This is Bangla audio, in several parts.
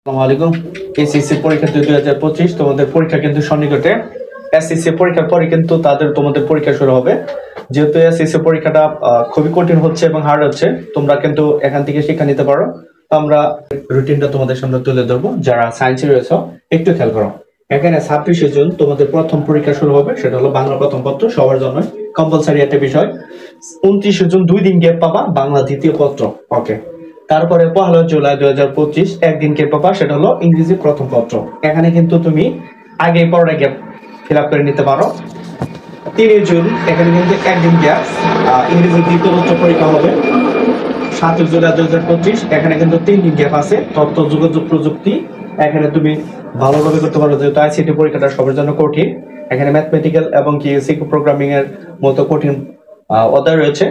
আসসালামু আলাইকুম। এসএসসি পরীক্ষা 2025 তোমাদের পরীক্ষা কিন্তু সন্নিকটে। এসএসসি পরীক্ষার পরে কিন্তু তোমাদের পরীক্ষা শুরু হবে। যেহেতু এসএসসি পরীক্ষাটা খুবই কঠিন হচ্ছে এবং হার্ড হচ্ছে, তোমরা কিন্তু এখান থেকে শিক্ষা নিতে পারো। আমরা রুটিনটা তোমাদের সামনে তুলে ধরবো। যারা সায়েন্সে রয়েছে একটু খেয়াল করো। এখানে 26শে জুন তোমাদের প্রথম পরীক্ষা শুরু হবে, সেটা হলো বাংলা প্রথম পত্র, সবার জন্য কম্পালসারি একটা বিষয়। 29শে জুন 2 দিন গ্যাপ পাবা বাংলা দ্বিতীয় পত্র। ওকে, তারপরে 1 জুলাই 2025 একদিন গ্যাপ পাবা, সেটা হলো ইংরেজি প্রথম পত্র। এখানে কিন্তু তুমি আগে পরে গ্যাপ ফিল আপ করে নিতে পারো। 3 জুন এখানে কিন্তু একদিন গ্যাপ, ইংরেজি দ্বিতীয় পত্র পরীক্ষা হবে। 7 জুলাই 2025 এখানে কিন্তু 3 দিন গ্যাপ আছে, তথ্য যোগাযোগ প্রযুক্তি। এখানে তুমি ভালোভাবে করতে পারো, যেহেতু আইসিটি পরীক্ষাটা সবার জন্য কঠিন। এখানে ম্যাথমেটিক্যাল এবং সিকিউ প্রোগ্রামিং এর মতো কঠিন অধ্যায় রয়েছে।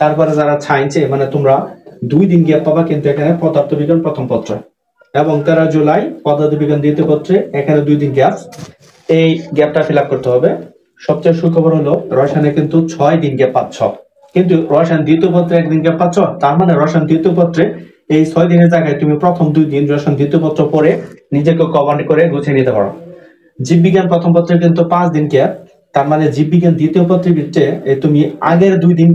তারপরে যারা সায়েন্সে মানে তোমরা 2 দিন গ্যাপ পাবা কিন্তু এখানে পদার্থবিজ্ঞান প্রথম পত্র, এবং 13 জুলাই পদার্থবিজ্ঞান দ্বিতীয় পত্রে এখানে 2 দিন গ্যাপ। এই গ্যাপটা ফিল আপ করতে হবে। সবচেয়ে সুখবর হলো রসায়নে কিন্তু 6 দিন গ্যাপ পাচ্ছ, কিন্তু রসায়ন দ্বিতীয় পত্রে একদিন গ্যাপ পাচ্ছ। তার মানে রসায়ন দ্বিতীয় পত্রে এই 6 দিনের জায়গায় তুমি প্রথম 2 দিন রসায়ন দ্বিতীয় পত্র পড়ে নিজেকে কভার করে গুছিয়ে নিতে পারো। জীববিজ্ঞান প্রথম পত্রে কিন্তু 5 দিন গ্যাপ। তার মানে জীববিজ্ঞান দ্বিতীয় পত্রের ভিতরে তুমি আগের 2 দিন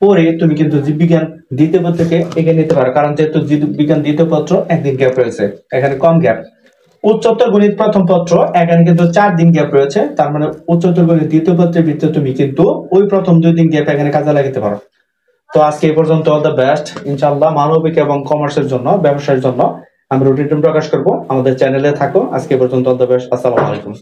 পরে তুমি কিন্তু জীববিজ্ঞান দ্বিতীয় পত্রকে এগিয়ে নিতে পারো, কারণ যেহেতু জীববিজ্ঞান দ্বিতীয় পত্র একদিন গ্যাপ রয়েছে, এখানে কম গ্যাপ। উচ্চতর গণিত প্রথম পত্র এখানে কিন্তু 4 দিন গ্যাপ রয়েছে। তার মানে উচ্চতর গণিত দ্বিতীয় পত্রের ভিতরে তুমি কিন্তু ওই প্রথম 2 দিন গ্যাপ এখানে কাজে লাগাতে পারো। তো আজকে এই পর্যন্ত, অল দ্য বেস্ট। ইনশাআল্লাহ মানবিক এবং কমার্সের জন্য, ব্যবসায়ের জন্য আমরা রুটিন প্রকাশ করব। আমাদের চ্যানেলে থাকো। আজকে এই পর্যন্ত, অল দ্য বেস্ট। আসসালামু আলাইকুম।